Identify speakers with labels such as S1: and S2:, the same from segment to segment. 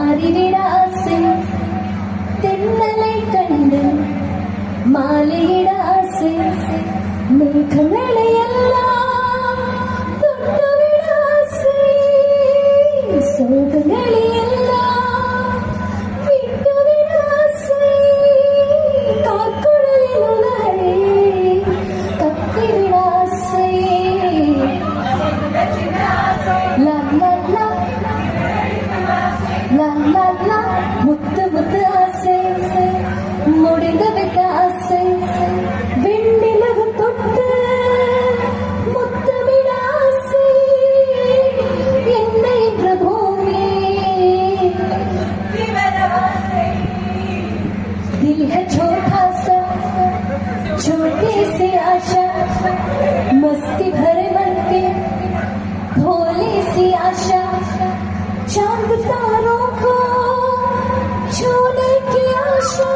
S1: മാറിവിടാസെ തെന്നലെ കണ്ട് മാലയിടാസെ മേഘങ്ങളെയെല്ലാം തൊട്ടുവിടാസെ സോകങ്ങളെയെല്ലാം വിട്ടുവിടാസെ കാക്കുഴലിലുളരെ കത്തിവിടാസെ ലാ ലാ ലാ ലാ ലാ ലാ മുത്ത് മുത്ത് ആസെ മുടിந்து വിട്ട ആസെ വെണ്ണിലവ് തൊട്ട് മുത്തമിടാസെ എന്നെ പ്രഭൂമി दिल है छोटा सा छोटी सी आशा मस्ती भरे मन के भोली सी आशा चांद तारों को छूने की आशा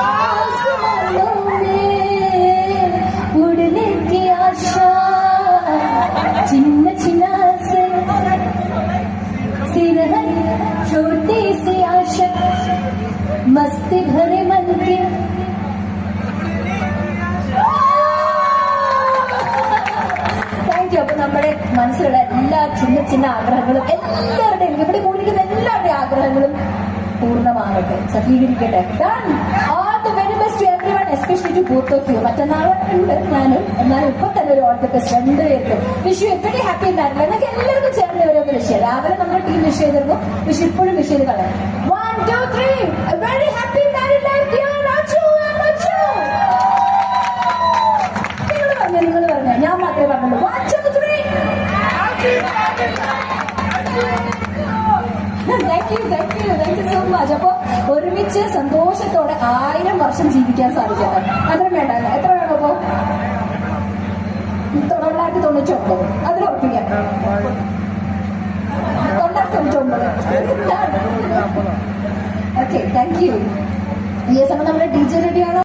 S1: आसमानों में उड़ने की आशा चिन्ह चिन्ह से सिरहन छोटी सी आशा मस्ती भरे मन के അപ്പൊ നമ്മുടെ മനസ്സിലുള്ള എല്ലാ ചിന്ന ചിന്ന ആഗ്രഹങ്ങളും എല്ലാവരുടെയും ഇവിടെ കൂടിയിരിക്കുന്ന എല്ലാവരുടെയും ആഗ്രഹങ്ങളും പൂർണ്ണമാകട്ടെ, സഫലീകരിക്കട്ടെ. All the very best to everyone, especially to both of you. മറ്റന്നാൾ ഉണ്ട് ഞാനും, എന്നാലും ഇപ്പൊ തന്നെ ഒരു ഓൾ ദ ബെസ്റ്റ് രണ്ടുപേർക്കും. വിഷ് യു എപ്പടി ഹാപ്പി ഉണ്ടായിരുന്നു. എന്നൊക്കെ എല്ലാവർക്കും ചേർന്ന് വരുമെന്ന് വിഷയം രാവിലെ നമ്മുടെ ടീം വിഷ് ചെയ്തിരുന്നു. വിഷ് ഇപ്പോഴും വിഷ് ചെയ്ത് കളയാം. 1 2 3 very happy married life dear Raju and Raju. നിങ്ങൾ പറഞ്ഞ ഞാൻ മാത്രമേ പറഞ്ഞുള്ളൂ. 1 2 3 താങ്ക് യു സോ മച്ച്. അപ്പൊ ഒരുമിച്ച് സന്തോഷത്തോടെ 1000 വർഷം ജീവിക്കാൻ സാധിക്കട്ടെ. അത്ര വേണ്ട, എത്ര വേണം? അപ്പൊ 999 അതിൽ ഉറപ്പിക്കാം. 999. Okay, thank you. ഈ സമയം നമ്മുടെ ടീച്ചർ റെഡിയാണോ?